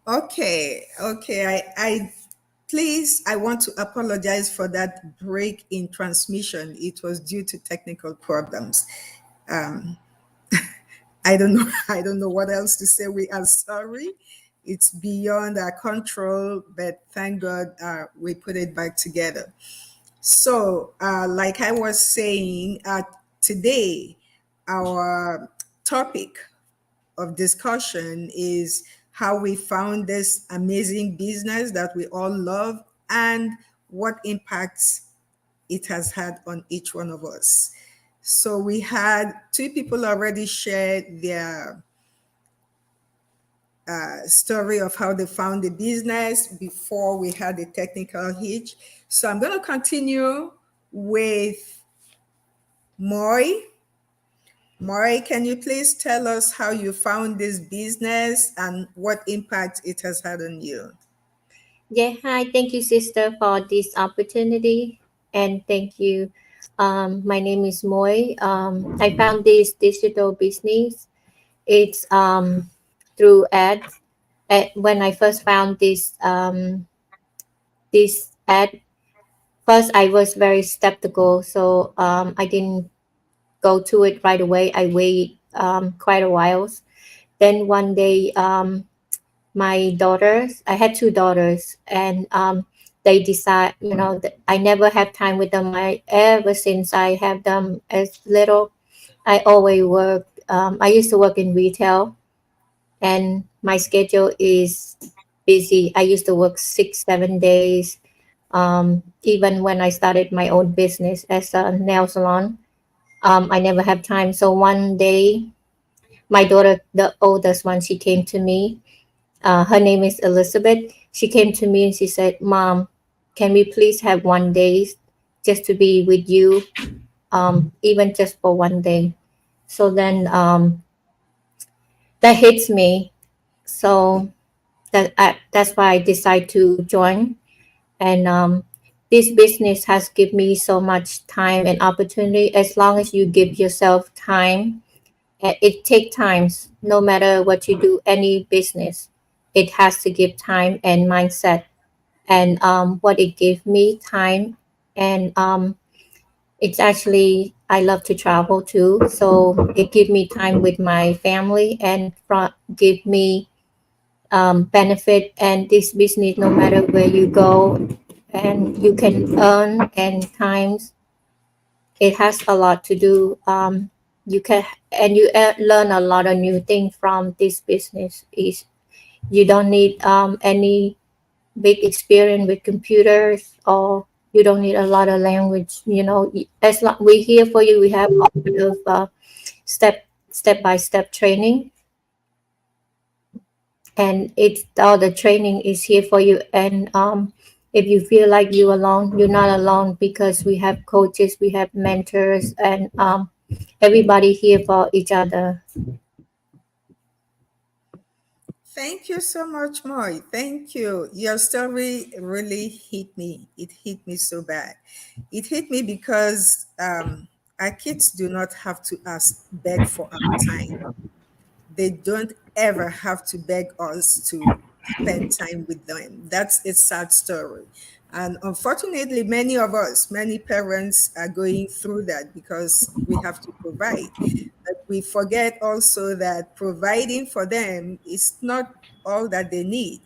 Okay. I please, I want to apologize for that break in transmission. It was due to technical problems. Um, I don't know. I don't know what else to say. We are sorry. It's beyond our control, but thank God we put it back together. So, like I was saying, today our topic of discussion is how we found this amazing business that we all love and what impacts it has had on each one of us. So we had two people already shared their story of how they found the business before we had the technical hitch. So I'm going to continue with Moy. Moy, can you please tell us how you found this business and what impact it has had on you? Yeah, hi. Thank you, sister, for this opportunity. And thank you. My name is Moy. I found this digital business. It's through ads. When I first found this ad, first I was very skeptical, so I didn't go to it right away. I waited quite a while. Then one day, my daughters, I had two daughters, and they decide, that I never have time with them. Ever since I have them as little, I always work. I used to work in retail, and my schedule is busy. I used to work 6, 7 days. Even when I started my own business as a nail salon, I never have time. So one day, my daughter, the oldest one, she came to me. Her name is Elizabeth. She came to me and she said, "Mom, can we please have one day just to be with you, even just for one day?" So then that hits me. So that's why I decided to join. And this business has given me so much time and opportunity. As long as you give yourself time, it takes times. No matter what you do, any business, it has to give time and mindset. And what it gave me time, and it's actually I love to travel too, so it give me time with my family and give me benefit. And this business, no matter where you go, and you can earn, and times it has a lot to do. You can, and you learn a lot of new things from this business. Is you don't need any big experience with computers, or you don't need a lot of language. As long we're here for you, we have a lot of step by step training, and it's all the training is here for you. And if you feel like you're alone, you're not alone, because we have coaches, we have mentors, and everybody here for each other. Thank you so much, Moy. Thank you. Your story really hit me. It hit me so bad. It hit me because our kids do not have to ask, beg for our time. They don't ever have to beg us to spend time with them. That's a sad story. And unfortunately, many of us, many parents are going through that because we have to provide. But we forget also that providing for them is not all that they need.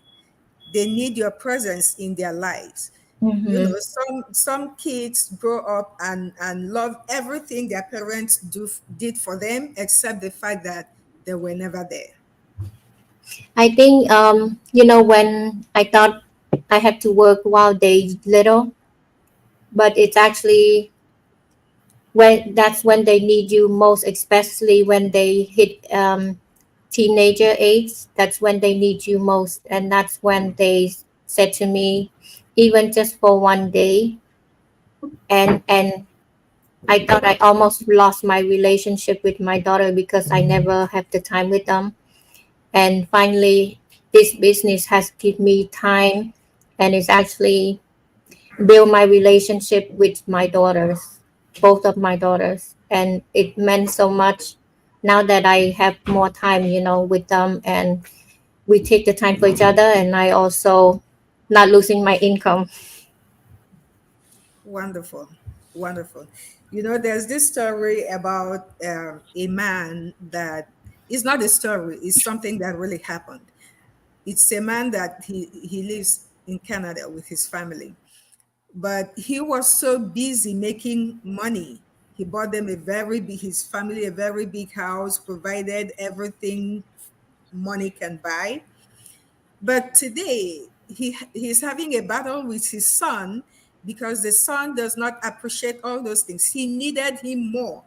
They need your presence in their lives. Mm-hmm. Some kids grow up and love everything their parents did for them, except the fact that they were never there. I think when I thought I had to work while they little, but it's actually when they need you most, especially when they hit teenager age. That's when they need you most, and that's when they said to me, even just for one day. And I thought I almost lost my relationship with my daughter because I never have the time with them. And finally, this business has given me time, and it's actually build my relationship with my daughters, both of my daughters, and it meant so much now that I have more time, with them. And we take the time for each other, and I also not losing my income. Wonderful, wonderful. You know, there's this story about a man that is not a story, it's something that really happened. It's a man that he lives in Canada with his family, but he was so busy making money. He bought them his family a very big house, provided everything money can buy. But today, he's having a battle with his son because the son does not appreciate all those things. He needed him more.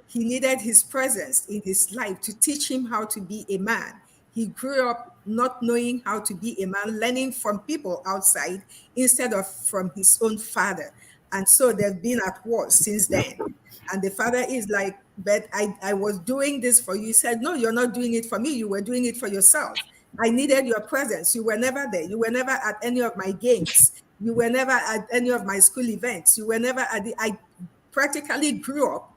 He needed his presence in his life to teach him how to be a man. He grew up not knowing how to be a man, learning from people outside instead of from his own father. And so they've been at war since then. And the father is like, but I was doing this for you. He said, no, you're not doing it for me. You were doing it for yourself. I needed your presence. You were never there. You were never at any of my games. You were never at any of my school events. You were never at I practically grew up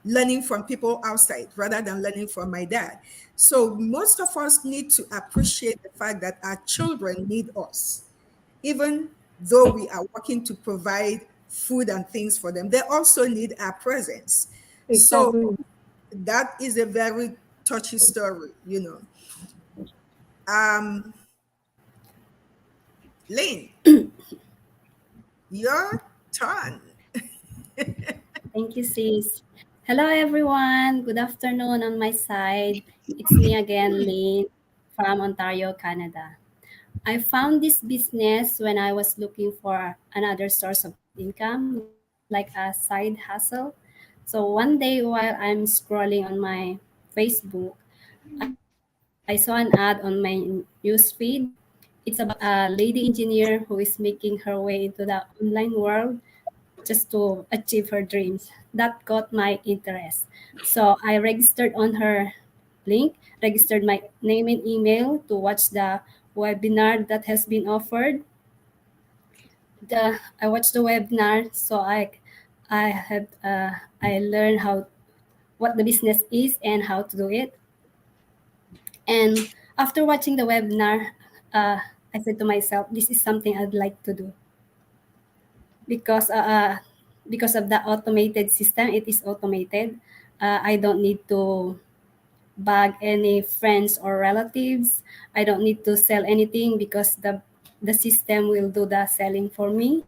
learning from people outside rather than learning from my dad. So most of us need to appreciate the fact that our children need us. Even though we are working to provide food and things for them, they also need our presence. So Exactly. that is a very touchy story, you know. Um, Lynn, your turn. Thank you, sis. Hello, everyone. Good afternoon on my side. It's me again, Lynn from Ontario, Canada. I found this business when I was looking for another source of income, like a side hustle. So one day while I'm scrolling on my Facebook, I saw an ad on my newsfeed. It's about a lady engineer who is making her way into the online world just to achieve her dreams. That caught my interest. So I registered on her link, registered my name and email to watch the webinar that has been offered. I watched the webinar, so I learned how what the business is and how to do it. And after watching the webinar, uh, I said to myself, this is something I'd like to do because uh, uh, because of the automated system. It is automated. I don't need to bag any friends or relatives. I don't need to sell anything because the system will do the selling for me.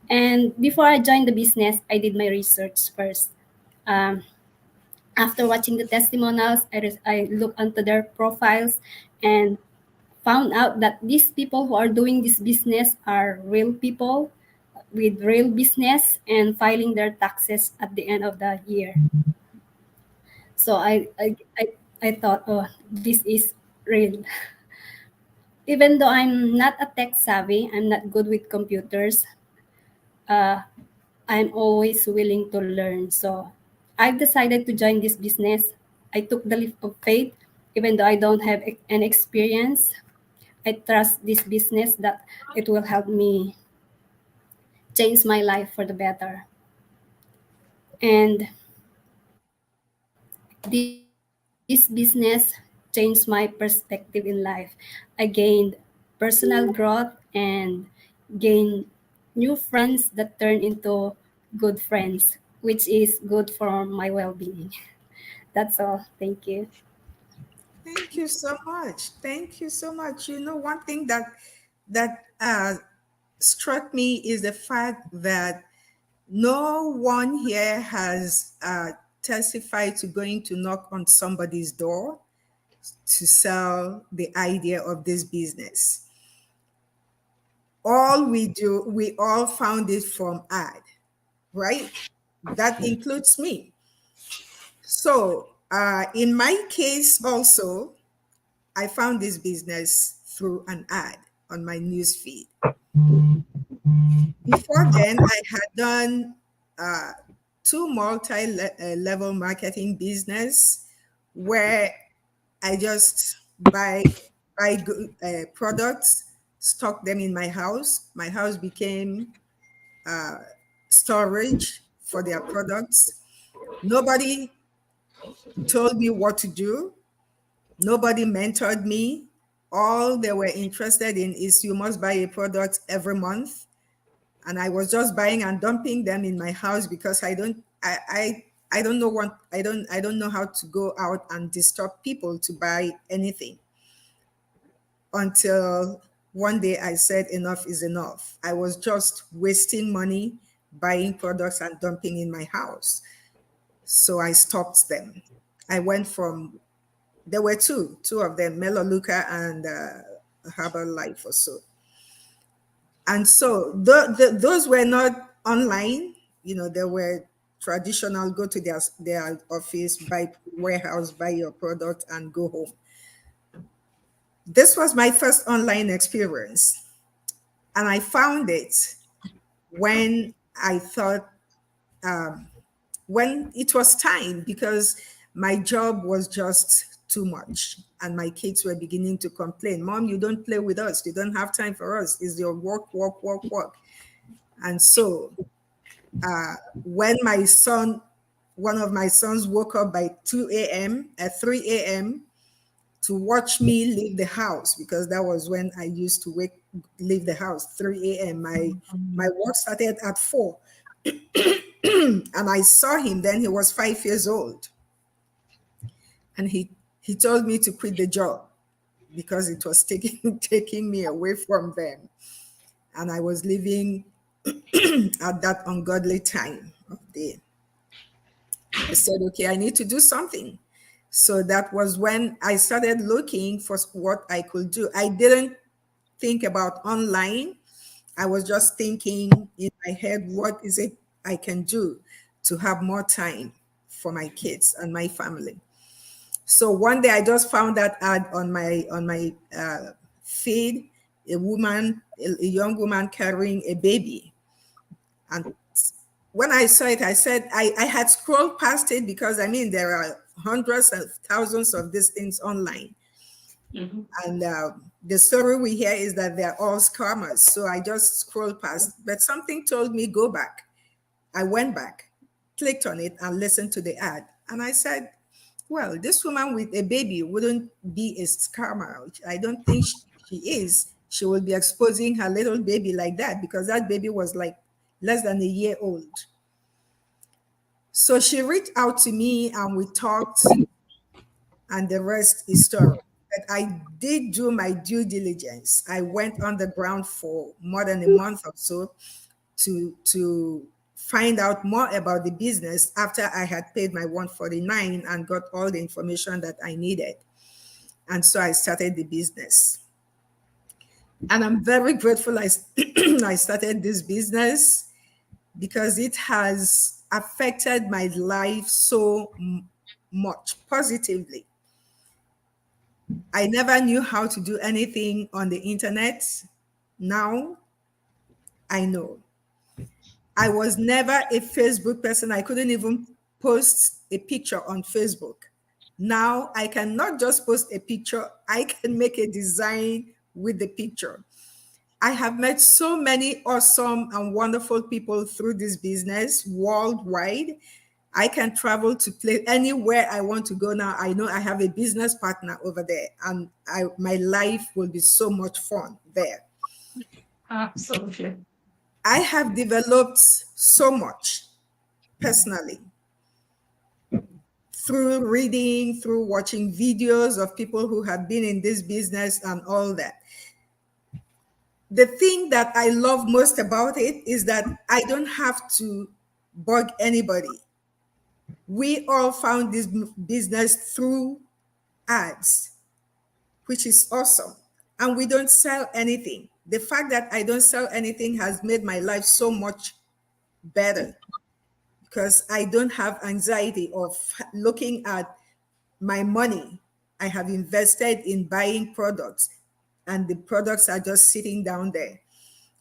And before I joined the business, I did my research first. Um, After watching the testimonials, I looked onto their profiles and found out that these people who are doing this business are real people with real business and filing their taxes at the end of the year. So I thought, oh, this is real. Even though I'm not a tech savvy, I'm not good with computers, uh, I'm always willing to learn. So I've decided to join this business. I took the leap of faith, even though I don't have an experience. I trust this business that it will help me change my life for the better. And this business changed my perspective in life. I gained personal growth and gained new friends that turn into good friends, which is good for my well-being. That's all. Thank you. Thank you so much. Thank you so much. You know, one thing that struck me is the fact that no one here has testified to going to knock on somebody's door to sell the idea of this business. All we do, we all found it from ad, right? That includes me. So, in my case, also, I found this business through an ad on my news feed. Before then, I had done uh, two multi-level marketing business where I just buy products, stock them in my house. My house became uh, storage for their products. Nobody told me what to do. Nobody mentored me. All they were interested in is you must buy a product every month. And I was just buying and dumping them in my house because I don't know what I don't know how to go out and disturb people to buy anything, until one day I said enough is enough. I was just wasting money buying products and dumping in my house. So I stopped them. I went from, there were two of them, Melaleuca and Herbalife or so. And so those were not online. They were traditional, go to their office, buy warehouse, buy your product and go home. This was my first online experience. And I found it when I thought, when it was time, because my job was just too much and my kids were beginning to complain, Mom, you don't play with us, you don't have time for us, it's your work, work, work, work. And so when one of my sons woke up by 2 a.m. at 3 a.m. to watch me leave the house, because that was when I used to leave the house 3 a.m. My work started at 4. And I saw him then. He was 5 years old. And he told me to quit the job because it was taking me away from them. And I was living at that ungodly time of day. I said, okay, I need to do something. So that was when I started looking for what I could do. I didn't think about online. I was just thinking in my head, what is it I can do to have more time for my kids and my family? So one day I just found that ad on my feed, a young woman carrying a baby. And when I saw it, I said, I had scrolled past it because there are hundreds of thousands of these things online. Mm-hmm. And the story we hear is that they're all scammers. So I just scrolled past, but something told me, go back. I went back, clicked on it and listened to the ad. And I said, well, this woman with a baby wouldn't be a scammer. I don't think she is. She will be exposing her little baby like that, because that baby was like less than a year old. So she reached out to me and we talked, and the rest is story. But I did do my due diligence. I went on the ground for more than a month or so to find out more about the business after I had paid my $149 and got all the information that I needed. And so I started the business. And I'm very grateful I started this business, because it has affected my life so much positively. I never knew how to do anything on the internet. Now I know. I was never a Facebook person. I couldn't even post a picture on Facebook. Now I can not just post a picture, I can make a design with the picture. I have met so many awesome and wonderful people through this business worldwide. I can travel to play anywhere I want to go now. I know I have a business partner over there, and my life will be so much fun there. Absolutely. I have developed so much personally through reading, through watching videos of people who have been in this business and all that. The thing that I love most about it is that I don't have to bug anybody. We all found this business through ads, which is awesome. And we don't sell anything. The fact that I don't sell anything has made my life so much better, because I don't have anxiety of looking at my money I have invested in buying products, and the products are just sitting down there.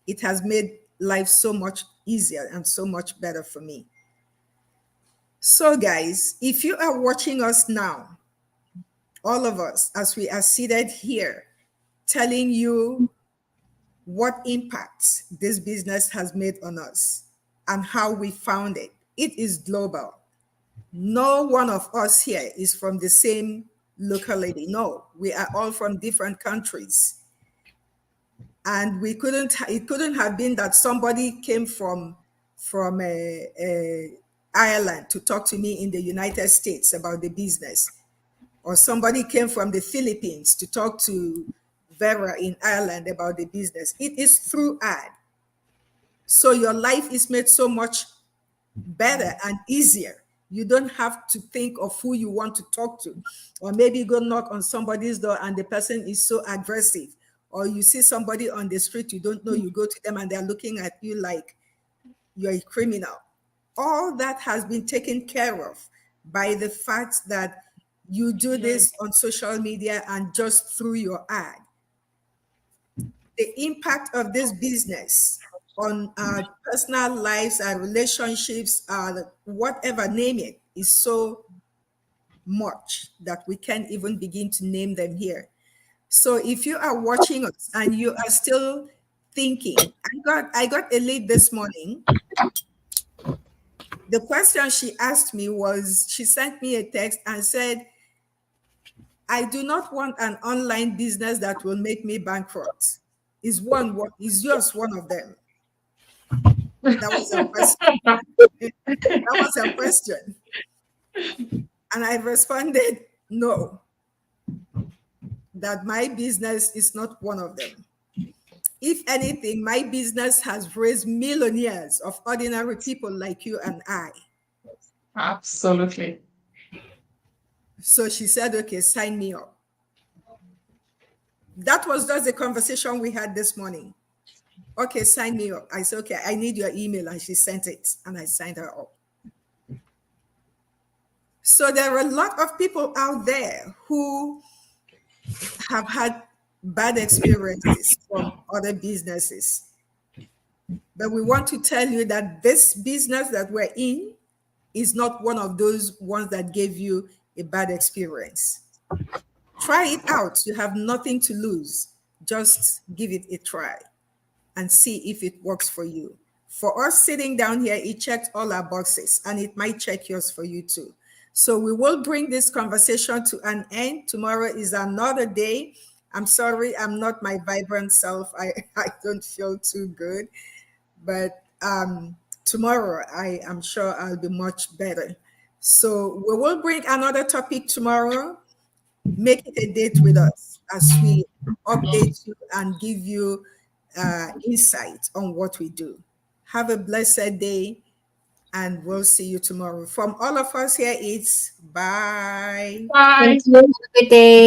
It has made life so much easier and so much better for me. So guys, if you are watching us now, all of us, as we are seated here, telling you what impact this business has made on us and how we found it, it is global. No one of us here is from the same local lady. No, we are all from different countries. And it couldn't have been that somebody came from Ireland to talk to me in the United States about the business, or somebody came from the Philippines to talk to Vera in Ireland about the business. It is through ad. So your life is made so much better and easier. You don't have to think of who you want to talk to, or maybe go knock on somebody's door and the person is so aggressive, or you see somebody on the street you don't know, you go to them and they're looking at you like you're a criminal. All that has been taken care of by the fact that you do this on social media and just through your ad. The impact of this business on our personal lives, our relationships, whatever, name it, is so much that we can't even begin to name them here. So if you are watching us and you are still thinking, I got a lead this morning. The question she asked me was, she sent me a text and said, I do not want an online business that will make me bankrupt. Is yours one of them? That was a question. That was a question. And I responded, no, that my business is not one of them. If anything, my business has raised millionaires of ordinary people like you and I. Absolutely. So she said, okay, sign me up. That was just the conversation we had this morning. Okay, sign me up. I said, okay, I need your email. And she sent it and I signed her up. So there are a lot of people out there who have had bad experiences from other businesses. But we want to tell you that this business that we're in is not one of those ones that gave you a bad experience. Try it out. You have nothing to lose. Just give it a try and see if it works for you. For us sitting down here, it checked all our boxes and it might check yours for you too. So we will bring this conversation to an end. Tomorrow is another day. I'm sorry, I'm not my vibrant self. I don't feel too good. But tomorrow, I am sure I'll be much better. So we will bring another topic tomorrow. Make it a date with us as we update you and give you insight on what we do. Have a blessed day, and we'll see you tomorrow. From all of us here, it's bye. Bye. Thank you. Have a good day.